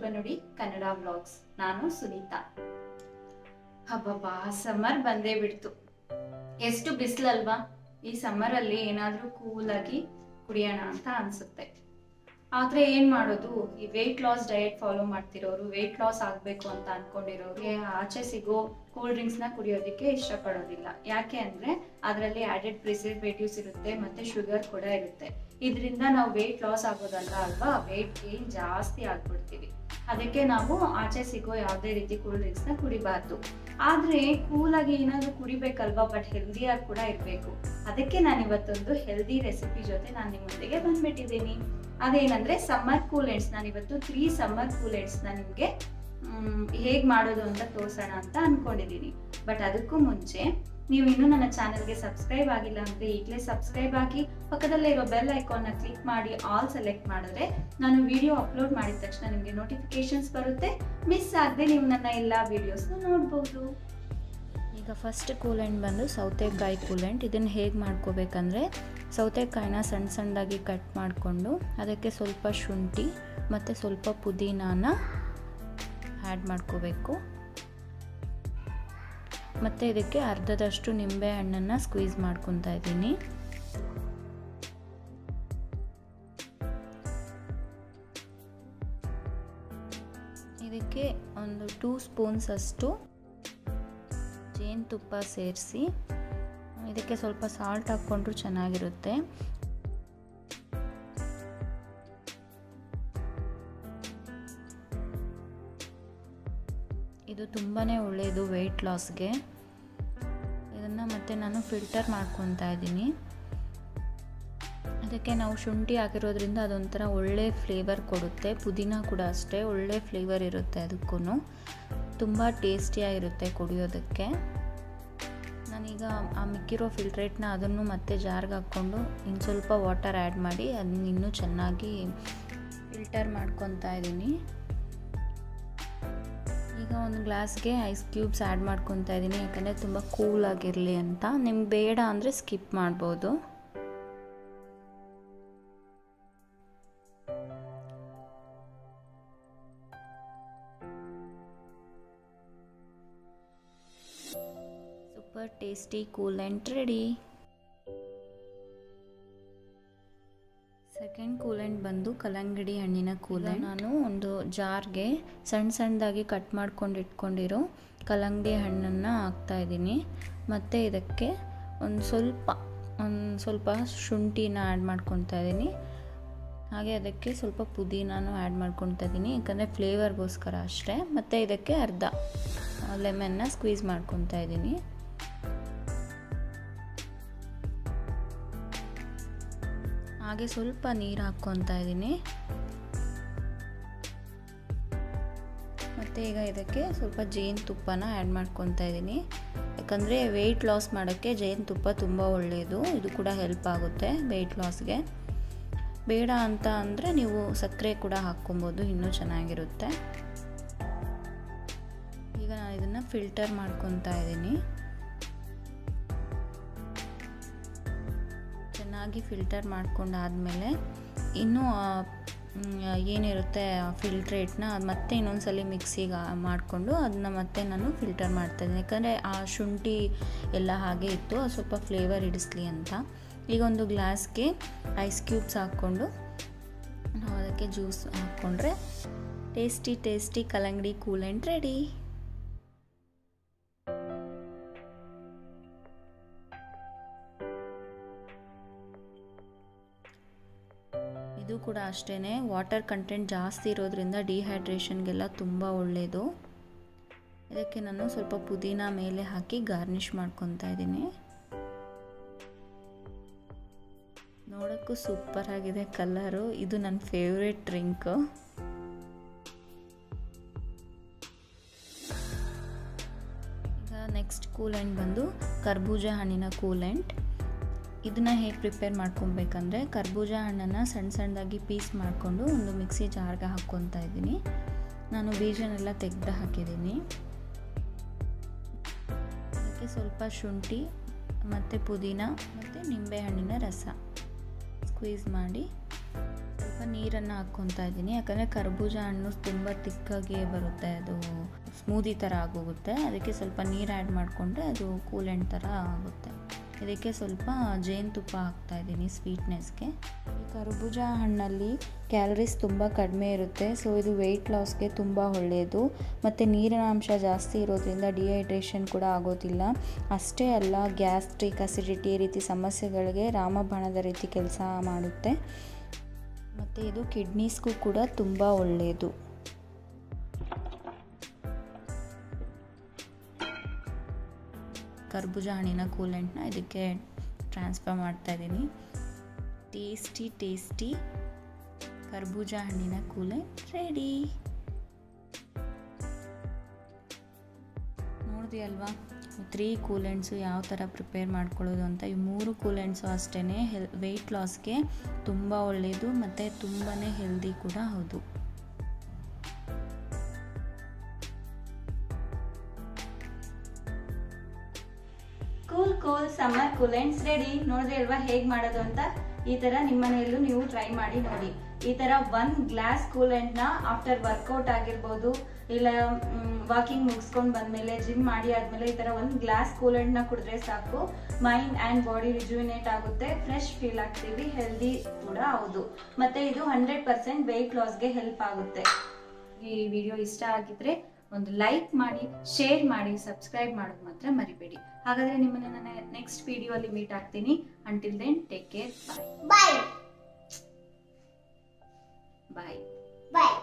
ಶುಭ ನುಡಿ ಕನ್ನಡ ವ್ಲಾಗ್ಸ್. ನಾನು ಸುನೀತಾ. ಹಬ್ಬಬ್ಬಾ, ಸಮ್ಮರ್ ಬಂದೇ ಬಿಡ್ತು. ಎಷ್ಟು ಬಿಸಿಲಲ್ವಾ. ಈ ಸಮ್ಮರ್ ಅಲ್ಲಿ ಏನಾದ್ರೂ ಕೂಲ್ ಆಗಿ ಕುಡಿಯೋಣ ಅಂತ ಅನ್ಸುತ್ತೆ. ಆದ್ರೆ ಏನ್ ಮಾಡೋದು, ಈ ವೆಯ್ಟ್ ಲಾಸ್ ಡಯಟ್ ಫಾಲೋ ಮಾಡ್ತಿರೋರು, ವೆಯ್ಟ್ ಲಾಸ್ ಆಗ್ಬೇಕು ಅಂತ ಅನ್ಕೊಂಡಿರೋರು ಆಚೆ ಸಿಗೋ ಕೂಲ್ ಡ್ರಿಂಕ್ಸ್ ನ ಕುಡಿಯೋದಕ್ಕೆ ಇಷ್ಟಪಡೋದಿಲ್ಲ. ಯಾಕೆ ಅಂದ್ರೆ ಅದರಲ್ಲಿ ಆಡೆಡ್ ಪ್ರಿಸರ್ವೇಟಿವ್ಸ್ ಇರುತ್ತೆ, ಮತ್ತೆ ಶುಗರ್ ಕೂಡ ಇರುತ್ತೆ. ಇದರಿಂದ ನಾವು ವೆಯ್ಟ್ ಲಾಸ್ ಆಗೋದಲ್ಲ ಅಲ್ವಾ, ವೆಯ್ಟ್ ಗೇನ್ ಜಾಸ್ತಿ ಆಗ್ಬಿಡ್ತೀವಿ. ಅದಕ್ಕೆ ನಾವು ಆಚೆ ಸಿಗೋ ಯಾವುದೇ ರೀತಿ ಕೂಲ್ ಡ್ರಿಂಕ್ಸ್ ನ ಕುಡಿಬಾರ್ದು. ಆದ್ರೆ ಕೂಲ್ ಆಗಿ ಏನಾದ್ರು ಕುಡಿಬೇಕಲ್ವಾ, ಬಟ್ ಹೆಲ್ದಿಯಾಗಿ ಕೂಡ ಇರಬೇಕು. ಅದಕ್ಕೆ ನಾನು ಇವತ್ತೊಂದು ಹೆಲ್ದಿ ರೆಸಿಪಿ ಜೊತೆ ನಾನು ನಿಮ್ಮ ಮುಂದೆಗೆ ಬಂದ್ಬಿಟ್ಟಿದ್ದೀನಿ. ಅದೇನಂದ್ರೆ ಸಮ್ಮರ್ ಕೂಲೆಂಟ್ಸ್. ನಾನು ಇವತ್ತು 3 ಸಮ್ಮರ್ ಕೂಲೆಂಟ್ಸ್ ನ ನಿಮ್ಗೆ ಹೇಗ್ ಮಾಡೋದು ಅಂತ ತೋರ್ಸೋಣ ಅಂತ ಅನ್ಕೊಂಡಿದ್ದೀನಿ. ಬಟ್ ಅದಕ್ಕೂ ಮುಂಚೆ ನೀವು ಇನ್ನೂ ನನ್ನ ಚಾನೆಲ್ಗೆ ಸಬ್ಸ್ಕ್ರೈಬ್ ಆಗಿಲ್ಲ ಅಂದ್ರೆ ಈಗಲೇ ಸಬ್ಸ್ಕ್ರೈಬ್ ಆಗಿ, ಪಕ್ಕದಲ್ಲೇ ಇರೋ ಬೆಲ್ ಐಕಾನ್ ನ ಕ್ಲಿಕ್ ಮಾಡಿ ಆಲ್ ಸೆಲೆಕ್ಟ್ ಮಾಡಿದ್ರೆ ನಾನು ವಿಡಿಯೋ ಅಪ್ಲೋಡ್ ಮಾಡಿದ ತಕ್ಷಣ ನಿಮಗೆ ನೋಟಿಫಿಕೇಶನ್ಸ್ ಬರುತ್ತೆ. ಮಿಸ್ ಆಗದೆ ನೀವು ನನ್ನ ಎಲ್ಲ ವಿಡಿಯೋಸ್ನ ನೋಡ್ಬೋದು. ಈಗ ಫಸ್ಟ್ ಕೂಲೆಂಟ್ ಬಂದು ಸೌತೆಕಾಯಿ ಕೂಲೆಂಟ್. ಇದನ್ನು ಹೇಗೆ ಮಾಡ್ಕೋಬೇಕಂದ್ರೆ, ಸೌತೆಕಾಯಿನ ಸಣ್ಣ ಸಣ್ಣದಾಗಿ ಕಟ್ ಮಾಡಿಕೊಂಡು ಅದಕ್ಕೆ ಸ್ವಲ್ಪ ಶುಂಠಿ ಮತ್ತು ಸ್ವಲ್ಪ ಪುದೀನಾನ ಆ್ಯಡ್ ಮಾಡ್ಕೋಬೇಕು. ಮತ್ತು ಇದಕ್ಕೆ ಅರ್ಧದಷ್ಟು ನಿಂಬೆ ಹಣ್ಣನ್ನು ಸ್ಕ್ವೀಸ್ ಮಾಡ್ಕೊತಾ ಇದ್ದೀನಿ. ಇದಕ್ಕೆ ಒಂದು 2 ಸ್ಪೂನ್ಸ್ ಅಷ್ಟು ಜೇನುತುಪ್ಪ ಸೇರಿಸಿ, ಇದಕ್ಕೆ ಸ್ವಲ್ಪ ಸಾಲ್ಟ್ ಹಾಕ್ಕೊಂಡ್ರೂ ಚೆನ್ನಾಗಿರುತ್ತೆ. ಇದು ತುಂಬಾ ಒಳ್ಳೆಯದು ವೆಯ್ಟ್ ಲಾಸ್ಗೆ. ಇದನ್ನು ಮತ್ತೆ ನಾನು ಫಿಲ್ಟರ್ ಮಾಡ್ಕೊತಾ ಇದ್ದೀನಿ. ಅದಕ್ಕೆ ನಾವು ಶುಂಠಿ ಹಾಕಿರೋದ್ರಿಂದ ಅದೊಂಥರ ಒಳ್ಳೆ ಫ್ಲೇವರ್ ಕೊಡುತ್ತೆ. ಪುದೀನ ಕೂಡ ಅಷ್ಟೇ ಒಳ್ಳೆ ಫ್ಲೇವರ್ ಇರುತ್ತೆ, ಅದಕ್ಕೂ ತುಂಬ ಟೇಸ್ಟಿಯಾಗಿರುತ್ತೆ ಕುಡಿಯೋದಕ್ಕೆ. ನಾನೀಗ ಆ ಮಿಕ್ಕಿರೋ ಫಿಲ್ಟ್ರೇಟ್ನ ಅದನ್ನು ಮತ್ತೆ ಜಾರ್ಗೆ ಹಾಕ್ಕೊಂಡು ಇನ್ನು ಸ್ವಲ್ಪ ವಾಟರ್ ಆ್ಯಡ್ ಮಾಡಿ ಅದನ್ನ ಇನ್ನೂ ಚೆನ್ನಾಗಿ ಫಿಲ್ಟರ್ ಮಾಡ್ಕೊತಾ ಇದ್ದೀನಿ. ಈಗ ಒಂದು ಗ್ಲಾಸ್ಗೆ ಐಸ್ ಕ್ಯೂಬ್ಸ್ ಆ್ಯಡ್ ಮಾಡ್ಕೊತಾ ಇದ್ದೀನಿ, ಯಾಕಂದರೆ ತುಂಬ ಕೂಲ್ ಆಗಿರಲಿ ಅಂತ. ನಿಮ್ಗೆ ಬೇಡ ಅಂದರೆ ಸ್ಕಿಪ್ ಮಾಡ್ಬೋದು. Super tasty coolant ready. Second coolant ಬಂದು ಕಲ್ಲಂಗಡಿ ಹಣ್ಣಿನ ಕೂಲೆಂಟ್. ನಾನು ಒಂದು ಜಾರ್ಗೆ ಸಣ್ಣ ಸಣ್ಣದಾಗಿ ಕಟ್ ಮಾಡ್ಕೊಂಡು ಇಟ್ಕೊಂಡಿರೋ ಕಲ್ಲಂಗಡಿ ಹಣ್ಣನ್ನು ಹಾಕ್ತಾಯಿದ್ದೀನಿ. ಮತ್ತು ಇದಕ್ಕೆ ಒಂದು ಸ್ವಲ್ಪ ಶುಂಠಿನ ಆ್ಯಡ್ ಮಾಡ್ಕೊತಾ ಇದ್ದೀನಿ. ಹಾಗೆ ಅದಕ್ಕೆ ಸ್ವಲ್ಪ ಪುದೀನೂ ಆ್ಯಡ್ ಮಾಡ್ಕೊತಾ ಇದ್ದೀನಿ, ಯಾಕಂದರೆ ಫ್ಲೇವರ್ಗೋಸ್ಕರ ಅಷ್ಟೇ. ಮತ್ತು ಇದಕ್ಕೆ ಅರ್ಧ ಲೆಮನ್ನ ಸ್ಕ್ವೀಸ್ ಮಾಡ್ಕೊತಾ ಇದ್ದೀನಿ. ಹಾಗೆ ಸ್ವಲ್ಪ ನೀರು ಹಾಕ್ಕೊತಾ ಇದ್ದೀನಿ. ಮತ್ತು ಈಗ ಇದಕ್ಕೆ ಸ್ವಲ್ಪ ಜೇನುತುಪ್ಪನ ಆ್ಯಡ್ ಮಾಡ್ಕೊತಾ ಇದ್ದೀನಿ, ಯಾಕಂದರೆ ವೆಯ್ಟ್ ಲಾಸ್ ಮಾಡೋಕ್ಕೆ ಜೇನುತುಪ್ಪ ತುಂಬ ಒಳ್ಳೆಯದು. ಇದು ಕೂಡ ಹೆಲ್ಪ್ ಆಗುತ್ತೆ ವೆಯ್ಟ್ ಲಾಸ್ಗೆ. ಬೇಡ ಅಂತ ಅಂದರೆ ನೀವು ಸಕ್ಕರೆ ಕೂಡ ಹಾಕ್ಕೊಬೋದು, ಇನ್ನೂ ಚೆನ್ನಾಗಿರುತ್ತೆ. ಈಗ ನಾನು ಇದನ್ನು ಫಿಲ್ಟರ್ ಮಾಡ್ಕೊತಾ ಇದ್ದೀನಿ. ಚೆನ್ನಾಗಿ ಫಿಲ್ಟರ್ ಮಾಡ್ಕೊಂಡಾದಮೇಲೆ ಇನ್ನೂ ಏನಿರುತ್ತೆ ಫಿಲ್ಟ್ರೇಟ್ನ ಮತ್ತೆ ಇನ್ನೊಂದು ಸಲ ಮಿಕ್ಸಿಗೆ ಮಾಡಿಕೊಂಡು ಅದನ್ನ ಮತ್ತೆ ನಾನು ಫಿಲ್ಟರ್ ಮಾಡ್ತಾಯಿದ್ದೀನಿ, ಯಾಕಂದರೆ ಆ ಶುಂಠಿ ಎಲ್ಲ ಹಾಗೆ ಇತ್ತು, ಅದು ಸ್ವಲ್ಪ ಫ್ಲೇವರ್ ಹಿಡಿಸ್ಲಿ ಅಂತ. ಈಗ ಒಂದು ಗ್ಲಾಸ್ಗೆ ಐಸ್ ಕ್ಯೂಬ್ಸ್ ಹಾಕ್ಕೊಂಡು ನಾವು ಅದಕ್ಕೆ ಜ್ಯೂಸ್ ಹಾಕ್ಕೊಂಡ್ರೆ ಟೇಸ್ಟಿ ಕಲ್ಲಂಗಡಿ ಕೂಲೆಂಟ್ ರೆಡಿ. ಇದು ಕೂಡ ಅಷ್ಟೇ, ವಾಟರ್ ಕಂಟೆಂಟ್ ಜಾಸ್ತಿ ಇರೋದ್ರಿಂದ ಡಿಹೈಡ್ರೇಷನ್ಗೆಲ್ಲ ತುಂಬ ಒಳ್ಳೆಯದು. ಇದಕ್ಕೆ ನಾನು ಸ್ವಲ್ಪ ಪುದೀನ ಮೇಲೆ ಹಾಕಿ ಗಾರ್ನಿಷ್ ಮಾಡ್ಕೊತಾ ಇದ್ದೀನಿ. ನೋಡೋಕ್ಕೂ ಸೂಪರ್ ಆಗಿದೆ ಕಲರು. ಇದು ನನ್ನ ಫೇವ್ರೆಟ್ ಡ್ರಿಂಕು. ಈಗ ನೆಕ್ಸ್ಟ್ ಕೂಲೆಂಟ್ ಬಂದು ಕರ್ಬೂಜ ಹಣ್ಣಿನ ಕೂಲೆಂಟ್. ಇದನ್ನು ಹೇಗೆ ಪ್ರಿಪೇರ್ ಮಾಡ್ಕೊಬೇಕಂದ್ರೆ, ಕರ್ಬೂಜ ಹಣ್ಣನ್ನು ಸಣ್ಣ ಸಣ್ಣದಾಗಿ ಪೀಸ್ ಮಾಡಿಕೊಂಡು ಒಂದು ಮಿಕ್ಸಿ ಜಾರ್ಗೆ ಹಾಕ್ಕೊತಾ ಇದ್ದೀನಿ. ನಾನು ಬೀಜನೆಲ್ಲ ತೆಗೆದು ಹಾಕಿದ್ದೀನಿ. ಅದಕ್ಕೆ ಸ್ವಲ್ಪ ಶುಂಠಿ ಮತ್ತು ಪುದೀನ ಮತ್ತು ನಿಂಬೆಹಣ್ಣಿನ ರಸ ಸ್ಕ್ವೀಸ್ ಮಾಡಿ ಸ್ವಲ್ಪ ನೀರನ್ನು ಹಾಕ್ಕೊತಾ ಇದ್ದೀನಿ, ಯಾಕಂದರೆ ಕರ್ಬೂಜ ಹಣ್ಣು ತುಂಬ ತಿಕ್ಕಾಗಿ ಬರುತ್ತೆ, ಅದು ಸ್ಮೂದಿ ಥರ ಆಗೋಗುತ್ತೆ. ಅದಕ್ಕೆ ಸ್ವಲ್ಪ ನೀರು ಆ್ಯಡ್ ಮಾಡಿಕೊಂಡ್ರೆ ಅದು ಕೂಲೆಂಟ್ ಥರ ಆಗುತ್ತೆ. ಇದಕ್ಕೆ ಸ್ವಲ್ಪ ಜೇನುತುಪ್ಪ ಹಾಕ್ತಾಯಿದ್ದೀನಿ ಸ್ವೀಟ್ನೆಸ್ಗೆ. ಈ ಕರ್ಬೂಜ ಹಣ್ಣಲ್ಲಿ ಕ್ಯಾಲರೀಸ್ ತುಂಬ ಕಡಿಮೆ ಇರುತ್ತೆ, ಸೊ ಇದು ವೆಯ್ಟ್ ಲಾಸ್ಗೆ ತುಂಬ ಒಳ್ಳೆಯದು. ಮತ್ತು ನೀರಿನ ಅಂಶ ಜಾಸ್ತಿ ಇರೋದ್ರಿಂದ ಡಿಹೈಡ್ರೇಷನ್ ಕೂಡ ಆಗೋದಿಲ್ಲ. ಅಷ್ಟೇ ಅಲ್ಲ, ಗ್ಯಾಸ್ಟ್ರಿಕ್, ಅಸಿಡಿಟಿ ಈ ರೀತಿ ಸಮಸ್ಯೆಗಳಿಗೆ ರಾಮಬಾಣದ ರೀತಿ ಕೆಲಸ ಮಾಡುತ್ತೆ. ಮತ್ತು ಇದು ಕಿಡ್ನೀಸ್ಗೂ ಕೂಡ ತುಂಬ ಒಳ್ಳೆಯದು. ಕರ್ಬೂಜ ಹಣ್ಣಿನ ಕೂಲೆಂಟ್ನ ಇದಕ್ಕೆ ಟ್ರಾನ್ಸ್ಫರ್ ಮಾಡ್ತಾಯಿದ್ದೀನಿ. ಟೇಸ್ಟಿ ಕರ್ಬೂಜ ಹಣ್ಣಿನ ಕೂಲೆಂಟ್ ರೆಡಿ. ನೋಡಿದೆ ಅಲ್ವಾ 3 ಕೂಲೆಂಟ್ಸು ಯಾವ ಥರ ಪ್ರಿಪೇರ್ ಮಾಡ್ಕೊಳ್ಳೋದು ಅಂತ. ಈ 3 ಕೂಲೆಂಟ್ಸು ಅಷ್ಟೇ ವೆಯ್ಟ್ ಲಾಸ್ಗೆ ತುಂಬ ಒಳ್ಳೆಯದು ಮತ್ತು ತುಂಬಾ ಹೆಲ್ದಿ ಕೂಡ ಹೌದು. Cool summer coolants ready. ನೋಡಿದ್ರಿ ಅಲ್ವಾ ಹೇಗ್ ಮಾಡೋದು ಅಂತ. ಈ ತರ ನಿಮ್ಮ ಮನೆಯಲ್ಲೂ ನೀವು ಟ್ರೈ ಮಾಡಿ ನೋಡಿ. ಈ ತರ 1 ಗ್ಲಾಸ್ ಕೂಲೆಂಟ್ ನ ಆಫ್ಟರ್ ವರ್ಕೌಟ್ ಆಗಿರ್ಬೋದು, ಇಲ್ಲ ವಾಕಿಂಗ್ ಮುಗಿಸ್ಕೊಂಡ್ ಬಂದ್ಮೇಲೆ, ಜಿಮ್ ಮಾಡಿ ಆದ್ಮೇಲೆ ಈ ತರ 1 ಗ್ಲಾಸ್ ಕೂಲೆಂಟ್ ನ ಕುಡಿದ್ರೆ ಸಾಕು. ಮೈಂಡ್ ಅಂಡ್ ಬಾಡಿ ರಿಜುವಿನೇಟ್ ಆಗುತ್ತೆ, ಫ್ರೆಶ್ ಫೀಲ್ ಆಗ್ತೀವಿ, ಹೆಲ್ದಿ ಕೂಡ ಹೌದು. ಮತ್ತೆ ಇದು 100% ವೆಯ್ಟ್ ಲಾಸ್ಗೆ ಹೆಲ್ಪ್ ಆಗುತ್ತೆ. ಈ ವಿಡಿಯೋ ಇಷ್ಟ ಆಗಿದ್ರೆ ಒಂದು ಲೈಕ್ ಮಾಡಿ, ಶೇರ್ ಮಾಡಿ, ಸಬ್ಸ್ಕ್ರೈಬ್ ಮಾಡೋದು ಮಾತ್ರ ಮರಿಬೇಡಿ. ಹಾಗಾದ್ರೆ ನಿಮ್ಮನ್ನ ನಾನು ನೆಕ್ಸ್ಟ್ ವಿಡಿಯೋ ಅಲ್ಲಿ ಮೀಟ್ ಆಗ್ತೀನಿ. Until then take care. ಬಾಯ್.